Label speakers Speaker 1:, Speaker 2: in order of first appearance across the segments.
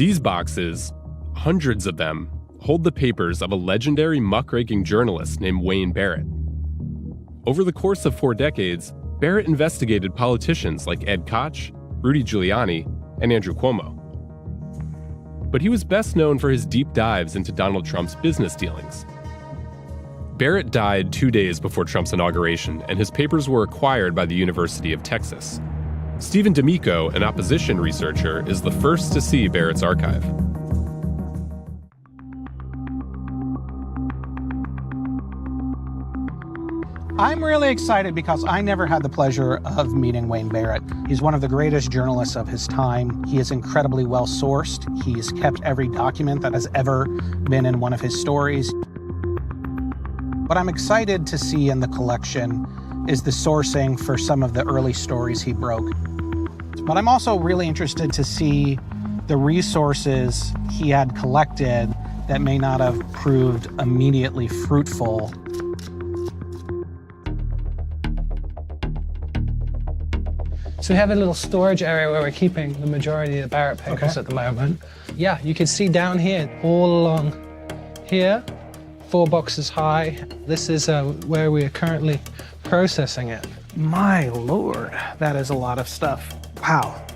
Speaker 1: These boxes, hundreds of them, hold the papers of a legendary muckraking journalist named Wayne Barrett. Over the course of 4 decades, Barrett investigated politicians like Ed Koch, Rudy Giuliani, and Andrew Cuomo. But he was best known for his deep dives into Donald Trump's business dealings. Barrett died 2 days before Trump's inauguration, and his papers were acquired by the University of Texas. Stephen D'Amico, an opposition researcher, is the first to see Barrett's archive.
Speaker 2: I'm really excited because I never had the pleasure of meeting Wayne Barrett. He's one of the greatest journalists of his time. He is incredibly well sourced. He's kept every document that has ever been in one of his stories. What I'm excited to see in the collection is the sourcing for some of the early stories he broke. But I'm also really interested to see the resources he had collected that may not have proved immediately fruitful.
Speaker 3: So we have a little storage area where we're keeping the majority of the Barrett papers at the moment. Yeah, you can see down here, all along here, 4 boxes high. This is where we are currently processing it.
Speaker 2: My Lord, that is a lot of stuff. Wow.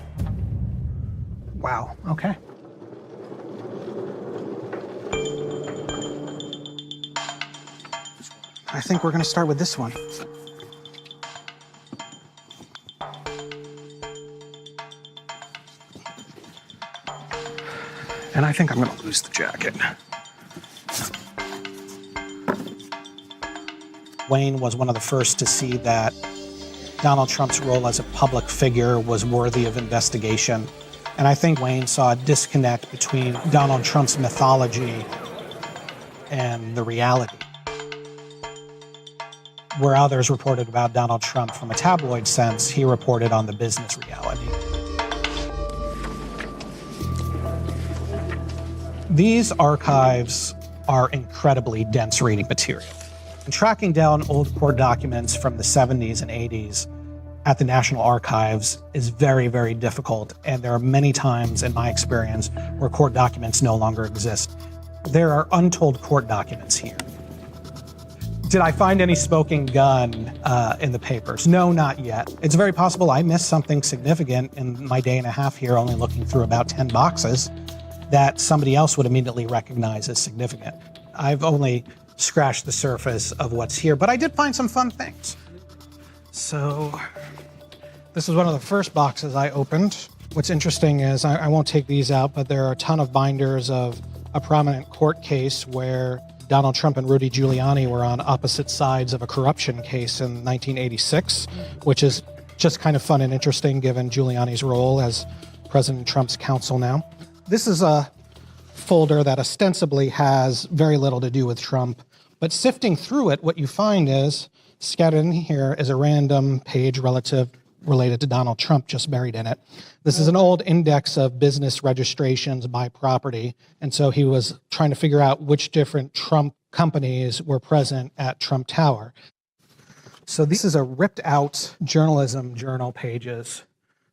Speaker 2: Wow, okay. I think we're gonna start with this one. And I think I'm gonna lose the jacket. Wayne was one of the first to see that Donald Trump's role as a public figure was worthy of investigation. And I think Wayne saw a disconnect between Donald Trump's mythology and the reality. Where others reported about Donald Trump from a tabloid sense, he reported on the business reality. These archives are incredibly dense reading material. And tracking down old court documents from the 70s and 80s at the National Archives is very, very difficult. And there are many times in my experience where court documents no longer exist. There are untold court documents here. Did I find any smoking gun in the papers? No, not yet. It's very possible I missed something significant in my day and a half here, only looking through about 10 boxes, that somebody else would immediately recognize as significant. I've only scratched the surface of what's here, but I did find some fun things. So this is one of the first boxes I opened. What's interesting is, I won't take these out, but there are a ton of binders of a prominent court case where Donald Trump and Rudy Giuliani were on opposite sides of a corruption case in 1986, which is just kind of fun and interesting given Giuliani's role as President Trump's counsel now. This is a folder that ostensibly has very little to do with Trump, but sifting through it, what you find is scattered in here is a random page related to Donald Trump just buried in it. This is an old index of business registrations by property, and so he was trying to figure out which different Trump companies were present at Trump Tower. So this is a ripped out journalism journal pages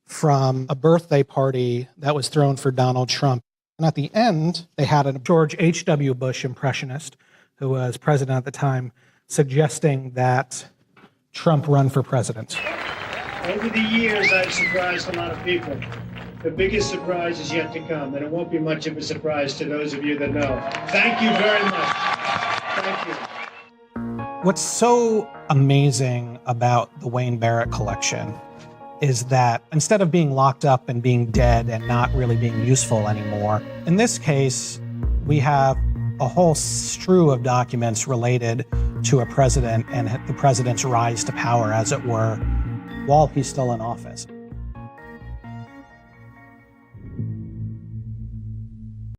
Speaker 2: from a birthday party that was thrown for Donald Trump. And at the end, they had a George H.W. Bush impressionist, who was president at the time, suggesting that Trump run for president.
Speaker 4: Over the years, I've surprised a lot of people. The biggest surprise is yet to come, and it won't be much of a surprise to those of you that know. Thank you very much. Thank you.
Speaker 2: What's so amazing about the Wayne Barrett collection is that instead of being locked up and being dead and not really being useful anymore, in this case, we have a whole strew of documents related to a president and the president's rise to power, as it were, while he's still in office.